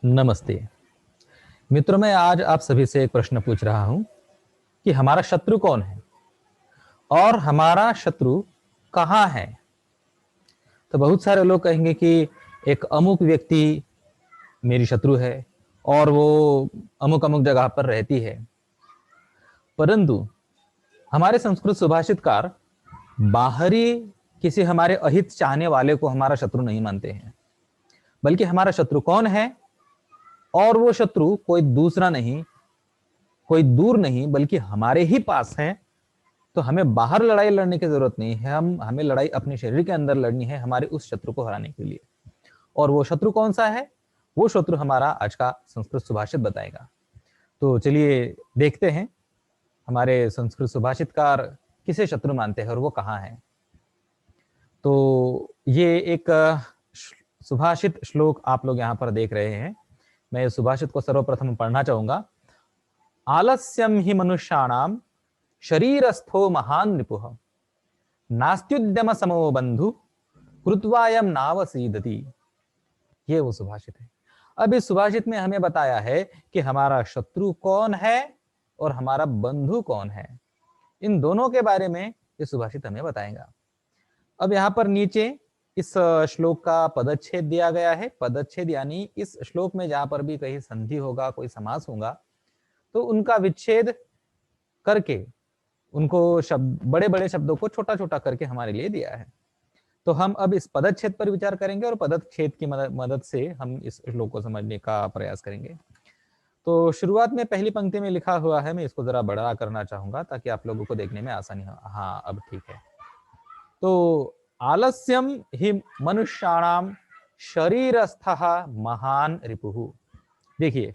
नमस्ते मित्रों, मैं आज आप सभी से एक प्रश्न पूछ रहा हूं कि हमारा शत्रु कौन है और हमारा शत्रु कहाँ है। तो बहुत सारे लोग कहेंगे कि एक अमुक व्यक्ति मेरी शत्रु है और वो अमुक अमुक जगह पर रहती है। परंतु हमारे संस्कृत सुभाषितकार बाहरी किसी हमारे अहित चाहने वाले को हमारा शत्रु नहीं मानते हैं, बल्कि हमारा शत्रु कौन है, और वो शत्रु कोई दूसरा नहीं, कोई दूर नहीं, बल्कि हमारे ही पास है। तो हमें बाहर लड़ाई लड़ने की जरूरत नहीं है, हमें लड़ाई अपने शरीर के अंदर लड़नी है हमारे उस शत्रु को हराने के लिए। और वो शत्रु कौन सा है, वो शत्रु हमारा आज का संस्कृत सुभाषित बताएगा। तो चलिए देखते हैं हमारे संस्कृत सुभाषितकार किसे शत्रु मानते हैं और वो कहाँ है। तो ये एक सुभाषित श्लोक आप लोग यहाँ पर देख रहे हैं। मैं इस सुभाषित को सर्वप्रथम पढ़ना चाहूंगा। आलस्यम ही मनुष्याणाम शरीरस्थो महान रिपुः नास्त्युद्यम समो बंधु कृत्वायम नावसीदति। ये वो सुभाषित है। अब इस सुभाषित में हमें बताया है कि हमारा शत्रु कौन है और हमारा बंधु कौन है। इन दोनों के बारे में ये सुभाषित हमें बताएगा। अब यहाँ पर नीचे इस श्लोक का पदच्छेद दिया गया है। पदच्छेद यानी इस श्लोक में जहां पर भी कहीं संधि होगा, कोई समास होगा, तो उनका विच्छेद करके उनको शब्द, बड़े बड़े शब्दों को छोटा छोटा करके हमारे लिए दिया है। तो हम अब इस पदच्छेद पर विचार करेंगे और पदच्छेद की मदद से हम इस श्लोक को समझने का प्रयास करेंगे। तो शुरुआत में पहली पंक्ति में लिखा हुआ है, मैं इसको जरा बड़ा करना चाहूंगा ताकि आप लोगों को देखने में आसानी हो। हाँ, अब ठीक है। तो आलस्यम ही मनुष्याणाम शरीरस्थः महान रिपुः। देखिए,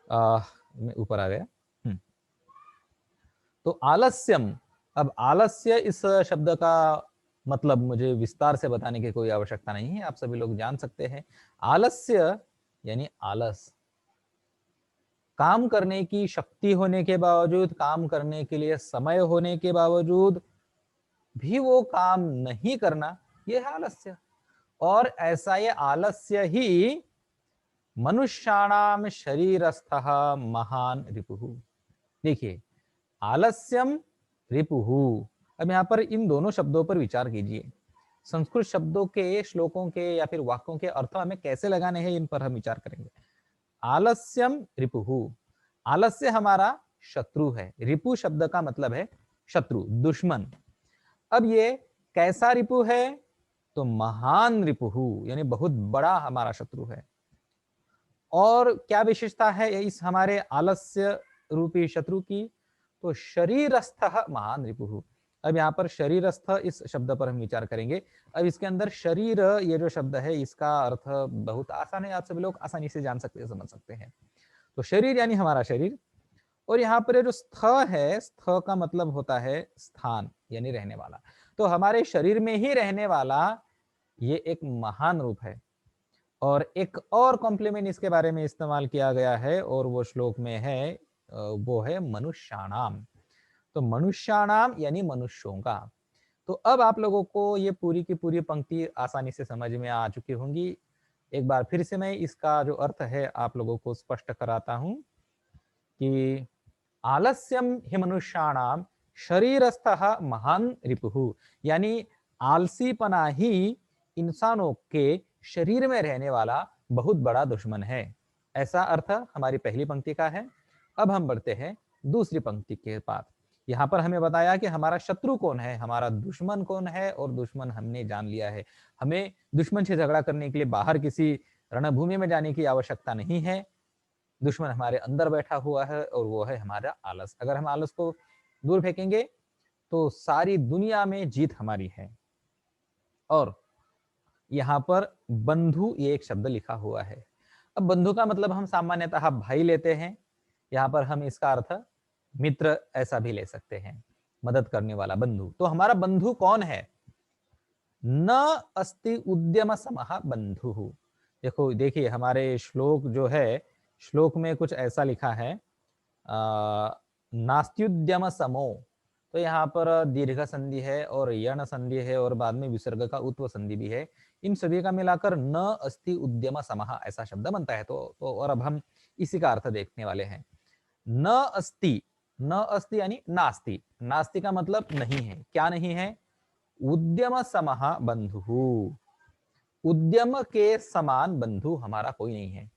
मैं ऊपर आ गया। तो आलस्यम, अब आलस्य इस शब्द का मतलब मुझे विस्तार से बताने की कोई आवश्यकता नहीं है, आप सभी लोग जान सकते हैं। आलस्य यानी आलस, काम करने की शक्ति होने के बावजूद, काम करने के लिए समय होने के बावजूद भी वो काम नहीं करना, ये है आलस्य। और ऐसा ये आलस्य ही मनुष्याणाम शरीरस्थः महान रिपुः। देखिए, आलस्यम रिपुहु। अब यहां पर इन दोनों शब्दों पर विचार कीजिए। संस्कृत शब्दों के, श्लोकों के या फिर वाक्यों के अर्थ हमें कैसे लगाने हैं, इन पर हम विचार करेंगे। आलस्यम रिपुहु, आलस्य हमारा शत्रु है। रिपु शब्द का मतलब है शत्रु, दुश्मन। अब ये कैसा रिपु है, तो महान रिपुहु यानी बहुत बड़ा हमारा शत्रु है। और क्या विशेषता है इस हमारे आलस्य रूपी शत्रु की, तो शरीरस्थ महान रिपुः। अब यहाँ पर शरीरस्थ इस शब्द पर हम विचार करेंगे। अब इसके अंदर शरीर, ये जो शब्द है, इसका अर्थ बहुत आसान है, आप सभी लोग आसानी से जान सकते हैं, समझ सकते हैं। तो शरीर यानी हमारा शरीर, और यहाँ पर जो स्थ है, स्थ का मतलब होता है स्थान यानी रहने वाला। तो हमारे शरीर में ही रहने वाला ये एक महान रूप है। और एक और कॉम्प्लीमेंट इसके बारे में इस्तेमाल किया गया है और वो श्लोक में है, वो है मनुष्याणाम। तो मनुष्याणाम यानी मनुष्यों का। तो अब आप लोगों को ये पूरी की पूरी पंक्ति आसानी से समझ में आ चुकी होंगी। एक बार फिर से मैं इसका जो अर्थ है आप लोगों को स्पष्ट कराता हूं कि आलस्यम ही मनुष्याणाम शरीरस्थः महान रिपुः, यानी आलसीपना ही इंसानों के शरीर में रहने वाला बहुत बड़ा दुश्मन है। ऐसा अर्थ हमारी पहली पंक्ति का है। अब हम बढ़ते हैं दूसरी पंक्ति के पास। यहाँ पर हमें बताया कि हमारा शत्रु कौन है, हमारा दुश्मन कौन है, और दुश्मन हमने जान लिया है। हमें दुश्मन से झगड़ा करने के लिए बाहर किसी रणभूमि में जाने की आवश्यकता नहीं है। दुश्मन हमारे अंदर बैठा हुआ है और वो है हमारा आलस। अगर हम आलस को दूर फेंकेंगे तो सारी दुनिया में जीत हमारी है। और यहाँ पर बंधु ये एक शब्द लिखा हुआ है। अब बंधु का मतलब हम सामान्यतः भाई लेते हैं, यहाँ पर हम इसका अर्थ मित्र ऐसा भी ले सकते हैं, मदद करने वाला बंधु। तो हमारा बंधु कौन है, न अस्ति उद्यम समः बंधु। देखो, देखिए हमारे श्लोक जो है, श्लोक में कुछ ऐसा लिखा है, नास्त्युद्यम समो। तो यहाँ पर दीर्घ संधि है और यण संधि है और बाद में विसर्ग का उत्व संधि भी है। इन सभी का मिलाकर न अस्ति उद्यम समः ऐसा शब्द बनता है। तो और अब हम इसी का अर्थ देखने वाले हैं। न अस्ति, न अस्ति यानी नास्ति, नास्ति का मतलब नहीं है। क्या नहीं है? उद्यम समः बंधु, उद्यम के समान बंधु हमारा कोई नहीं है।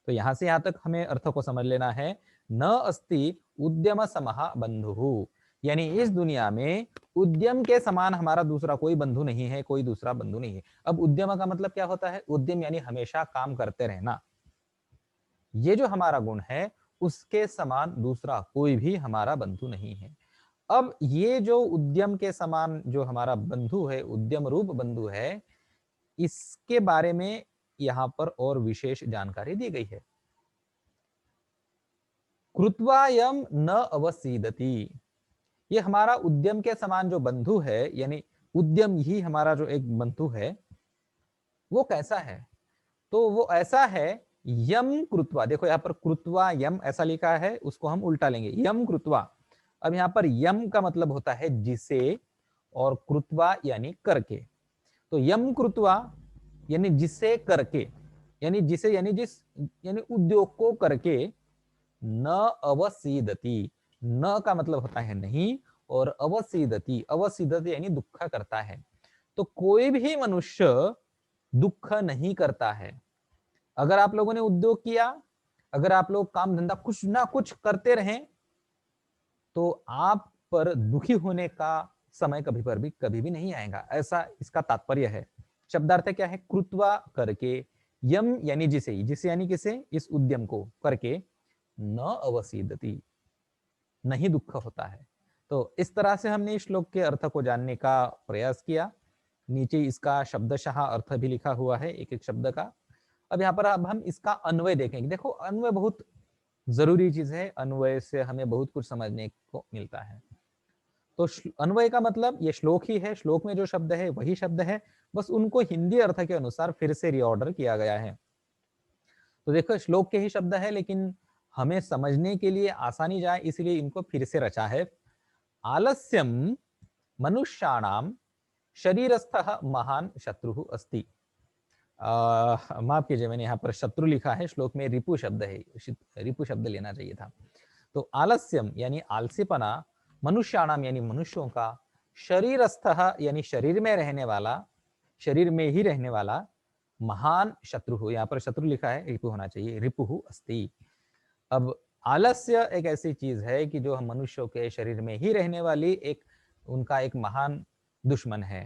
तो यहां से यहां तक हमें अर्थ को समझ लेना है। न अस्ति उद्यम समः बंधु, यानी इस दुनिया में उद्यम के समान हमारा दूसरा कोई बंधु नहीं है, कोई दूसरा बंधु नहीं है। अब उद्यम का मतलब क्या होता है? उद्यम यानी हमेशा काम करते रहना। ये जो हमारा गुण है, उसके समान दूसरा कोई भी हमारा बंधु नहीं है। अब ये जो उद्यम के समान जो हमारा बंधु है, उद्यम रूप बंधु है, इसके बारे में यहां पर और विशेष जानकारी दी गई है। कृत्वायम न अवसीदति, ये हमारा उद्यम के समान जो बंधु है, यानी उद्यम ही हमारा जो एक बंधु है, वो कैसा है? तो वो ऐसा है यम कृत्वा। देखो यहाँ पर कृत्वा यम ऐसा लिखा है, उसको हम उल्टा लेंगे, यम कृत्वा। अब यहाँ पर यम का मतलब होता है जिसे, और कृत्वा यानी करके। तो यम कृत्वा यानी जिसे करके, यानी जिसे यानी जिस यानी उद्योग को करके, न अवसीदति, न का मतलब होता है नहीं, और अवसीदति, अवसीदति यानी दुख करता है। तो कोई भी मनुष्य दुख नहीं करता है। अगर आप लोगों ने उद्योग किया, अगर आप लोग काम धंधा कुछ ना कुछ करते रहें, तो आप पर दुखी होने का समय कभी भी नहीं आएगा, ऐसा इसका तात्पर्य है। शब्दार्थ क्या है? कृत्वा करके, यम यानी जिसे, जिसे यानी किसे? इस उद्यम को करके, न अवसीदति नहीं दुख होता है। तो इस तरह से हमने इस श्लोक के अर्थ को जानने का प्रयास किया। नीचे इसका शब्दशः अर्थ भी लिखा हुआ है एक एक शब्द का। अब यहाँ पर अब हम इसका अन्वय देखेंगे। देखो अन्वय बहुत जरूरी चीज है, अन्वय से हमें बहुत कुछ समझने को मिलता है। तो अन्वय का मतलब ये श्लोक ही है, श्लोक में जो शब्द है वही शब्द है, बस उनको हिंदी अर्थ के अनुसार फिर से रिऑर्डर किया गया है। तो देखो श्लोक के ही शब्द है, लेकिन हमें समझने के लिए आसानी जाए इसलिए इनको फिर से रचा है। आलस्यम मनुष्याणाम शरीरस्थः महान शत्रु अस्ति। माफ कीजिए, मैंने यहाँ पर शत्रु लिखा है, श्लोक में रिपु शब्द है, रिपु शब्द लेना चाहिए था। तो आलस्यम यानी आलसीपना, मनुष्याणाम यानी मनुष्यों का, शरीरस्थः यानी शरीर में रहने वाला, शरीर में ही रहने वाला, महान शत्रु, यहाँ पर शत्रु लिखा है, रिपु होना चाहिए, रिपु अस्ति। अब आलस्य एक ऐसी चीज है कि जो हम मनुष्यों के शरीर में ही रहने वाली एक उनका एक महान दुश्मन है।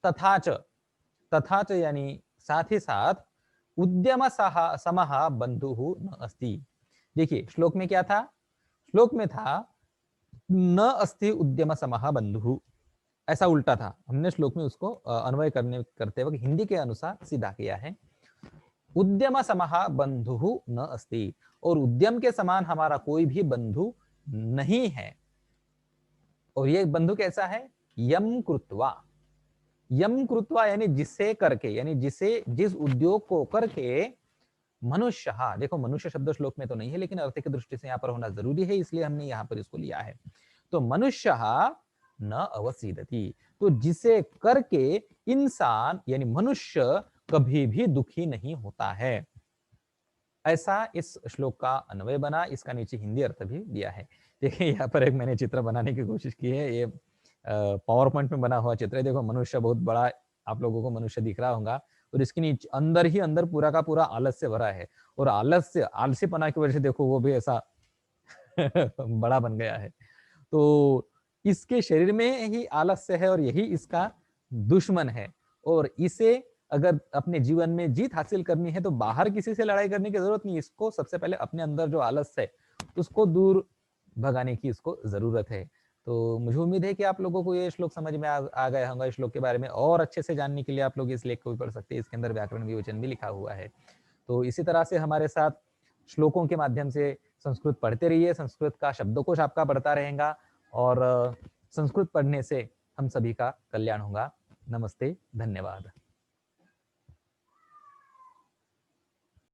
तथाच, तथाच यानी साथ ही साथ, उद्यम समः बंधु न अस्ति। देखिए श्लोक में क्या था? श्लोक में था न अस्ति उद्यम समः बंधु, ऐसा उल्टा था। हमने श्लोक में उसको अन्वय करते वक्त हिंदी के अनुसार सीधा किया है। उद्यम समः बंधु न अस्ति, और उद्यम के समान हमारा कोई भी बंधु नहीं है। और ये बंधु कैसा है? यम कृत्वा, यम कृत्वा यानी जिसे करके, यानी जिसे जिस उद्योग को करके, मनुष्य, देखो मनुष्य शब्द श्लोक में तो नहीं है, लेकिन अर्थ की दृष्टि से यहाँ पर होना जरूरी है, इसलिए हमने यहाँ पर इसको लिया है। तो मनुष्य न अवसीदति, तो जिसे करके इंसान यानी मनुष्य कभी भी दुखी नहीं होता है, ऐसा इस श्लोक का अन्वय बना। इसका नीचे हिंदी अर्थ भी दिया है। देखिए यहाँ पर एक मैंने चित्र बनाने की कोशिश की है, ये पावर पॉइंट में बना हुआ चित्र है। देखो मनुष्य बहुत बड़ा आप लोगों को मनुष्य दिख रहा होगा, और इसके नीचे अंदर ही अंदर पूरा का पूरा आलस्य भरा है, और आलस्य आलसीपना की वजह से देखो वो भी ऐसा बड़ा बन गया है। तो इसके शरीर में ही आलस्य है और यही इसका दुश्मन है, और इसे अगर अपने जीवन में जीत हासिल करनी है तो बाहर किसी से लड़ाई करने की जरूरत नहीं, इसको सबसे पहले अपने अंदर जो आलस्य है उसको दूर भगाने की इसको जरूरत है। तो मुझे उम्मीद है कि आप लोगों को ये श्लोक समझ में आ गया होगा। इस श्लोक के बारे में और अच्छे से जानने के लिए आप लोग इस लेख को भी पढ़ सकते हैं, इसके अंदर व्याकरण विवेचन भी लिखा हुआ है। तो इसी तरह से हमारे साथ श्लोकों के माध्यम से संस्कृत पढ़ते रहिए, संस्कृत का शब्दकोश आपका बढ़ता रहेगा, और संस्कृत पढ़ने से हम सभी का कल्याण होगा। नमस्ते, धन्यवाद।